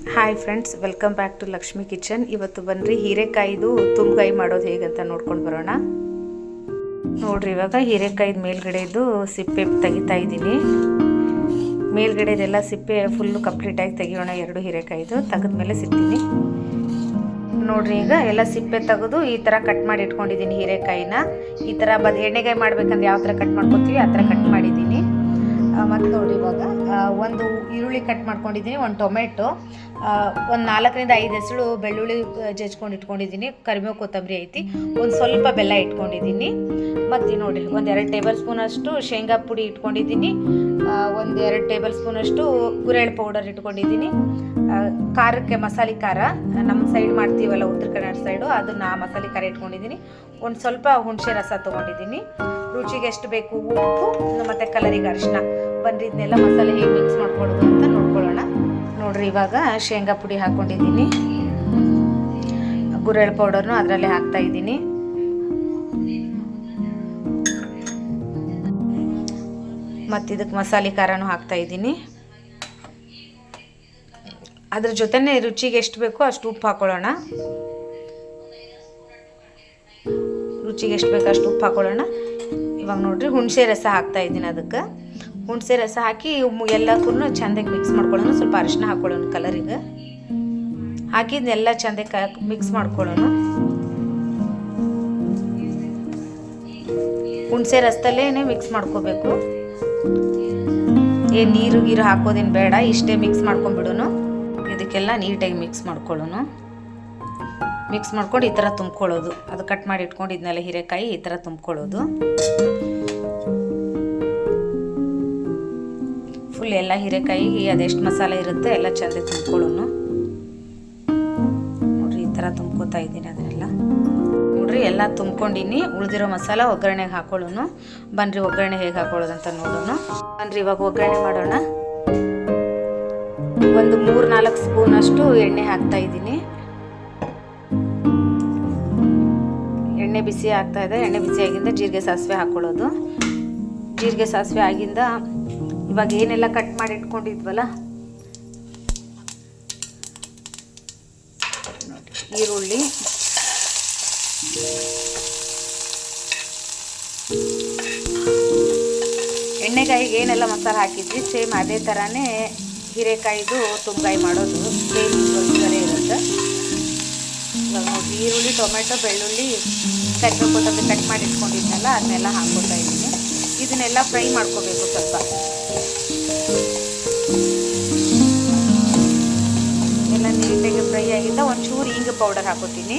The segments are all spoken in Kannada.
Hi friends, welcome back to Lakshmi kitchen. ಇವತ್ತು ಬನ್ನಿರಿ ಹೀರೆಕಾಯಿದು ತುಂಬಗಾಯಿ ಮಾಡೋದು ಹೇಗಂತ ನೋಡ್ಕೊಂಡು ಬರೋಣ. ನೋಡ್ರಿ, ಇವಾಗ ಹೀರೆಕಾಯಿದ ಮೇಲ್ಗಡೆದು ಸಿಪ್ಪೆ ತೆಗಿತಾ ಇದ್ದೀನಿ. ಮೇಲ್ಗಡೆದೆಲ್ಲ ಸಿಪ್ಪೆ ಫುಲ್ಲು ಕಂಪ್ಲೀಟಾಗಿ ತೆಗಿಯೋಣ. 2 ಹೀರೆಕಾಯಿದು ತೆಗೆದ್ಮೇಲೆ ಸಿಗ್ತೀನಿ. ನೋಡ್ರಿ, ಈಗ ಎಲ್ಲ ಸಿಪ್ಪೆ ತೆಗೆದು ಈ ಥರ ಕಟ್ ಮಾಡಿ ಇಟ್ಕೊಂಡಿದ್ದೀನಿ. ಹೀರೆಕಾಯಿನ ಈ ಥರ ಎಣ್ಣೆಗಾಯಿ ಮಾಡ್ಬೇಕಂದ್ರೆ ಯಾವ ಥರ ಕಟ್ ಮಾಡ್ಕೊತೀವಿ ಆ ಥರ ಕಟ್ ಮಾಡಿದ್ದೀನಿ. ಮತ್ತು ನೋಡಿ, ಇವಾಗ ಒಂದು ಈರುಳ್ಳಿ ಕಟ್ ಮಾಡ್ಕೊಂಡಿದ್ದೀನಿ, ಒಂದು ಟೊಮೆಟೊ, ಒಂದು 4ರಿಂದ 5 ಹೆಸರು ಬೆಳ್ಳುಳ್ಳಿ ಜಜ್ಕೊಂಡು ಇಟ್ಕೊಂಡಿದ್ದೀನಿ, ಕರಿಬೇವು ಕೊತ್ತಂಬರಿ ಐತಿ, ಒಂದು ಸ್ವಲ್ಪ ಬೆಲ್ಲ ಇಟ್ಕೊಂಡಿದ್ದೀನಿ. ಮತ್ತು ನೋಡಿ, ಒಂದು 2 ಟೇಬಲ್ ಸ್ಪೂನಷ್ಟು ಶೇಂಗಾ ಪುಡಿ ಇಟ್ಕೊಂಡಿದ್ದೀನಿ, ಒಂದು 2 ಟೇಬಲ್ ಸ್ಪೂನಷ್ಟು ಗುರೆಳ್ಳು ಪೌಡರ್ ಇಟ್ಕೊಂಡಿದ್ದೀನಿ. ಖಾರಕ್ಕೆ ಮಸಾಲೆ ಖಾರ ನಮ್ಮ ಸೈಡ್ ಮಾಡ್ತೀವಲ್ಲ, ಉತ್ತರ ಕನ್ನಡ ಸೈಡು, ಅದನ್ನು ಮಸಾಲೆ ಖಾರ ಇಟ್ಕೊಂಡಿದ್ದೀನಿ. ಒಂದು ಸ್ವಲ್ಪ ಹುಣಸೆ ರಸ ತೊಗೊಂಡಿದ್ದೀನಿ. ರುಚಿಗೆ ಎಷ್ಟು ಬೇಕು ಉಪ್ಪು ಮತ್ತು ಕಲರಿಗೆ ಅರಿಶಿನ. ಬನ್ರಿ, ಇದನ್ನೆಲ್ಲ ಮಸಾಲೆ ಹೇಗೆ ಮಿಕ್ಸ್ ಮಾಡ್ಕೊಳ್ಳೋದು ಅಂತ ನೋಡ್ಕೊಳ್ಳೋಣ. ನೋಡ್ರಿ, ಇವಾಗ ಶೇಂಗಾ ಪುಡಿ ಹಾಕ್ಕೊಂಡಿದ್ದೀನಿ, ಗುರೆಳ್ಳು ಪೌಡರ್ನು ಅದರಲ್ಲೇ ಹಾಕ್ತಾ ಇದ್ದೀನಿ. ಮತ್ತು ಇದಕ್ಕೆ ಮಸಾಲೆ ಖಾರನೂ ಹಾಕ್ತಾ ಇದ್ದೀನಿ. ಅದ್ರ ಜೊತೆನೇ ರುಚಿಗೆ ಎಷ್ಟು ಬೇಕೋ ಅಷ್ಟು ಉಪ್ಪು ಹಾಕ್ಕೊಳ್ಳೋಣ. ರುಚಿಗೆ ಎಷ್ಟು ಬೇಕೋ ಅಷ್ಟು ಉಪ್ಪು ಹಾಕ್ಕೊಳ್ಳೋಣ. ಇವಾಗ ನೋಡ್ರಿ, ಹುಣಸೆ ರಸ ಹಾಕ್ತಾ ಇದ್ದೀನಿ. ಅದಕ್ಕೆ ಹುಣಸೆ ರಸ ಹಾಕಿ ಎಲ್ಲಕ್ಕೂ ಚೆಂದಾಗಿ ಮಿಕ್ಸ್ ಮಾಡ್ಕೊಳ್ಳೋಣ. ಸ್ವಲ್ಪ ಅರಿಶಿನ ಹಾಕ್ಕೊಳ್ಳೋಣ ಕಲರಿಗೆ. ಹಾಕಿದ್ನೆಲ್ಲ ಚೆಂದಾಗಿ ಮಿಕ್ಸ್ ಮಾಡ್ಕೊಳ್ಳೋಣ. ಹುಣಸೆ ರಸದಲ್ಲೇ ಮಿಕ್ಸ್ ಮಾಡ್ಕೋಬೇಕು. ನೀರು ಗೀರು ಹಾಕೋದೇನು ಬೇಡ, ಇಷ್ಟೇ ಮಿಕ್ಸ್ ಮಾಡ್ಕೊಂಡ್ಬಿಡೋನು. ಇದಕ್ಕೆಲ್ಲ ನೀಟಾಗಿ ಮಿಕ್ಸ್ ಮಾಡ್ಕೊಳ್ಳೋಣ. ಮಿಕ್ಸ್ ಮಾಡ್ಕೊಂಡು ಈ ಥರ ತುಂಬ್ಕೊಳ್ಳೋದು. ಅದು ಕಟ್ ಮಾಡಿ ಇಟ್ಕೊಂಡಿದ್ನೆಲ್ಲ ಹೀರೆಕಾಯಿ ಈ ಥರ ತುಂಬ್ಕೊಳ್ಳೋದು. ಫುಲ್ ಎಲ್ಲ ಹೀರೆಕಾಯಿ ಅದೆಷ್ಟು ಮಸಾಲೆ ಇರುತ್ತೆ ಎಲ್ಲ ಚೆಂದ ತುಂಬ್ಕೊಳ್ಳೋನು. ನೋಡ್ರಿ, ಈ ಥರ ತುಂಬ್ಕೋತಾ ಇದ್ದೀನಿ ಅದನ್ನೆಲ್ಲ. ನೋಡ್ರಿ, ಎಲ್ಲ ತುಂಬ್ಕೊಂಡಿನಿ. ಉಳಿದಿರೋ ಮಸಾಲ ಒಗ್ಗರಣೆಗೆ ಹಾಕೊಳ್ಳೋನು. ಬನ್ರಿ, ಒಗ್ಗರಣೆ ಹೇಗೆ ಹಾಕೊಳ್ಳೋದಂತ ನೋಡೋಣ. ಬನ್ರಿ, ಇವಾಗ ಒಗ್ಗರಣೆ ಮಾಡೋಣ. ಒಂದು 3-4 ಸ್ಪೂನಷ್ಟು ಎಣ್ಣೆ ಹಾಕ್ತಾ ಇದ್ದೀನಿ. ಎಣ್ಣೆ ಬಿಸಿ ಆಗ್ತಾ ಇದೆ. ಎಣ್ಣೆ ಬಿಸಿ ಆಗಿಂದ ಜೀರಿಗೆ ಸಾಸಿವೆ ಹಾಕ್ಕೊಳ್ಳೋದು. ಜೀರಿಗೆ ಸಾಸಿವೆ ಆಗಿಂದ ಇವಾಗ ಏನೆಲ್ಲ ಕಟ್ ಮಾಡಿ ಇಟ್ಕೊಂಡಿದ್ವಲ್ಲ, ನೋಡಿ, ಈರುಳ್ಳಿ, ಎಣ್ಣೆಗಾಯಿಗೆ ಏನೆಲ್ಲ ಮಸಾಲೆ ಹಾಕಿದ್ವಿ ಸೇಮ್ ಅದೇ ಥರನೇ ಹೀರೆಕಾಯಿದು ತುಂಬಗಾಯಿ ಮಾಡೋದು. ಸೇಮ್ ಪ್ರೊಸೀಜರೇ ಇರುತ್ತೆ. ಇವಾಗ ನೋಡಿ, ಈರುಳ್ಳಿ, ಟೊಮೆಟೊ, ಬೆಳ್ಳುಳ್ಳಿ, ಕರಿಬೇವು ಕೊತ್ತಂಬರಿ ಕಟ್ ಮಾಡಿ ಇಟ್ಕೊಂಡಿದ್ನಲ್ಲ ಅದನ್ನೆಲ್ಲ ಹಾಕ್ಕೊತಾ ಇದ್ದೀನಿ. ಇದನ್ನೆಲ್ಲ ಫ್ರೈ ಮಾಡ್ಕೋಬೇಕು ಸ್ವಲ್ಪ. ಎಲ್ಲ ನೀಟಾಗಿ ಫ್ರೈ ಆಗಿದ್ದ ಒಂಚೂರು ಹಿಂಗೆ ಪೌಡರ್ ಹಾಕೋತೀನಿ.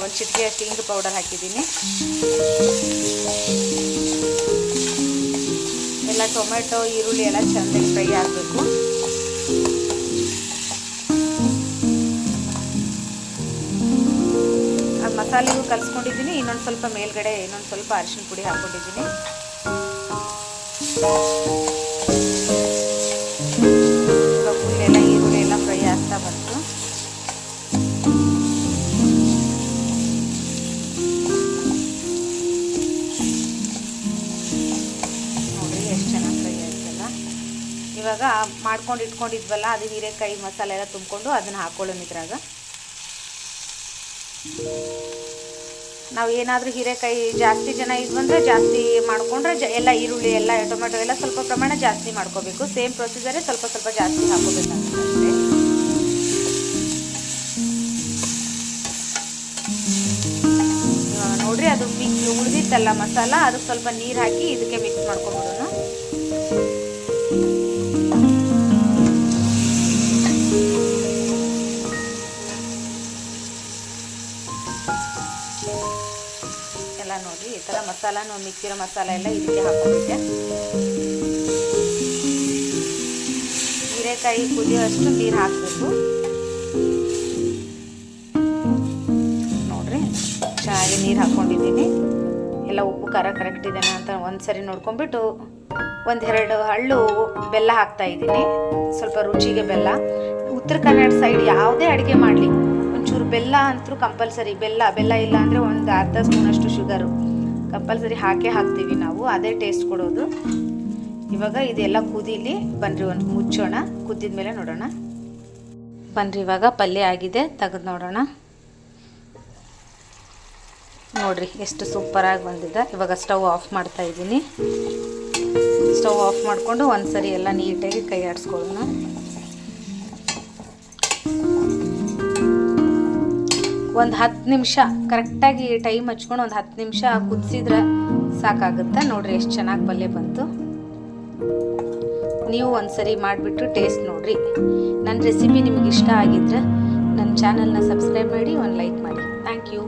ಒಂದು ಚಿಟಿಕೆ ಅಷ್ಟು ಹಿಂಗೆ ಪೌಡರ್ ಹಾಕಿದ್ದೀನಿ. ಎಲ್ಲ ಟೊಮೆಟೊ, ಈರುಳ್ಳಿ ಎಲ್ಲ ಚೆಂದಾಗಿ ಫ್ರೈ ಆಗಬೇಕು. ಅದು ಮಸಾಲೆಗೂ ಕಲಿಸ್ಕೊಂಡಿದ್ದೀನಿ. ಇನ್ನೊಂದು ಸ್ವಲ್ಪ ಮೇಲ್ಗಡೆ ಇನ್ನೊಂದು ಸ್ವಲ್ಪ ಅರಿಶಿನ ಪುಡಿ ಹಾಕ್ಕೊಂಡಿದ್ದೀನಿ. ಫುಲ್ ಎಲ್ಲ ಈರುಳ್ಳಿ ಎಲ್ಲ ಫ್ರೈ ಆಗ್ತಾ ಬಂತು. ನೋಡ್ರಿ, ಎಷ್ಟು ಚೆನ್ನಾಗಿ ಫ್ರೈ ಆಯ್ತಲ್ಲ. ಇವಾಗ ಮಾಡ್ಕೊಂಡು ಇಟ್ಕೊಂಡಿದ್ವಲ್ಲ, ಅದು ಹೀರೆಕಾಯಿ ಮಸಾಲೆ ಎಲ್ಲ ತುಂಬಿಕೊಂಡು ಅದನ್ನು ಹಾಕೊಳ್ಳೋಣ. ಇದ್ರಾಗ ನಾವು ಏನಾದರೂ ಹೀರೆಕಾಯಿ ಜಾಸ್ತಿ ಜನ ಇದ್ವಂದ್ರೆ ಜಾಸ್ತಿ ಮಾಡಿಕೊಂಡ್ರೆ ಎಲ್ಲ ಈರುಳ್ಳಿ ಎಲ್ಲ ಟೊಮೆಟೊ ಎಲ್ಲ ಸ್ವಲ್ಪ ಪ್ರಮಾಣ ಜಾಸ್ತಿ ಮಾಡ್ಕೋಬೇಕು. ಸೇಮ್ ಪ್ರೊಸೀಜರೇ ಸ್ವಲ್ಪ ಸ್ವಲ್ಪ ಜಾಸ್ತಿ ಹಾಕೋಬೇಕಂತ ಅಷ್ಟೇ. ನೋಡ್ರಿ, ಅದು ಉಳಿದಿತ್ತಲ್ಲ ಮಸಾಲ, ಅದಕ್ಕೆ ಸ್ವಲ್ಪ ನೀರು ಹಾಕಿ ಇದಕ್ಕೆ ಮಿಕ್ಸ್ ಮಾಡ್ಕೊಂಡ್ಬಿಡೋಣ. ಎಲ್ಲ ನೋಡಿ, ಈ ಥರ ಮಸಾಲಾನು ಮಿಕ್ಕಿರೋ ಮಸಾಲ ಎಲ್ಲ ಇದಕ್ಕೆ ಹಾಕೊಂಡಿದ್ದೆ. ಹೀರೆಕಾಯಿ ಕುದಿಯೋಷ್ಟು ನೀರು ಹಾಕಬೇಕು. ನೋಡ್ರಿ, ಚೆನ್ನಾಗಿ ನೀರು ಹಾಕ್ಕೊಂಡಿದ್ದೀನಿ. ಎಲ್ಲ ಉಪ್ಪು ಖಾರ ಕರೆಕ್ಟ್ ಇದೇನಾ ಅಂತ ಒಂದು ಸರಿ ನೋಡ್ಕೊಂಡ್ಬಿಟ್ಟು 1-2 ಹಳ್ಳು ಬೆಲ್ಲ ಹಾಕ್ತಾ ಇದ್ದೀನಿ. ಸ್ವಲ್ಪ ರುಚಿಗೆ ಬೆಲ್ಲ. ಉತ್ತರ ಕನ್ನಡ ಸೈಡ್ ಯಾವುದೇ ಅಡುಗೆ ಮಾಡಲಿ ಒಂಚೂರು ಬೆಲ್ಲ ಅಂತೂ ಕಂಪಲ್ಸರಿ. ಬೆಲ್ಲ ಇಲ್ಲ ಅಂದರೆ ಒಂದು ಅರ್ಧ ಸ್ಪೂನಷ್ಟು ಶುಗರು ಕಂಪಲ್ಸರಿ ಹಾಕೇ ಹಾಕ್ತೀವಿ ನಾವು. ಅದೇ ಟೇಸ್ಟ್ ಕೊಡೋದು. ಇವಾಗ ಇದೆಲ್ಲ ಕುದೀಲಿ ಬನ್ರಿ, ಒಂದು ಮುಚ್ಚೋಣ, ಕುದ್ದಿದ ಮೇಲೆ ನೋಡೋಣ. ಬನ್ರಿ ಇವಾಗ ಪಲ್ಯ ಆಗಿದೆ, ತೆಗೆದು ನೋಡೋಣ. ನೋಡ್ರಿ ಎಷ್ಟು ಸೂಪರಾಗಿ ಬಂದಿದೆ. ಇವಾಗ ಸ್ಟವ್ ಆಫ್ ಮಾಡ್ತಾ ಇದ್ದೀನಿ. ಸ್ಟವ್ ಆಫ್ ಮಾಡಿಕೊಂಡು ಒಂದು ಸರಿ ಎಲ್ಲ ನೀಟಾಗಿ ಕೈ ಆಡಿಸ್ಕೊಳ್ಳೋಣ. ಒಂದು 10 ನಿಮಿಷ ಕರೆಕ್ಟಾಗಿ ಟೈಮ್ ಹಚ್ಕೊಂಡು ಒಂದು 10 ನಿಮಿಷ ಕುದಿಸಿದ್ರೆ ಸಾಕಾಗುತ್ತೆ. ನೋಡ್ರಿ ಎಷ್ಟು ಚೆನ್ನಾಗಿ ಪಲ್ಯ ಬಂತು. ನೀವು ಒಂದು ಸರಿ ಮಾಡಿಬಿಟ್ಟು ಟೇಸ್ಟ್ ನೋಡಿರಿ. ನನ್ನ ರೆಸಿಪಿ ನಿಮಗೆ ಇಷ್ಟ ಆಗಿದ್ರೆ ನನ್ನ ಚಾನಲ್ನ ಸಬ್ಸ್ಕ್ರೈಬ್ ಮಾಡಿ, ಒಂದು ಲೈಕ್ ಮಾಡಿ. Thank you.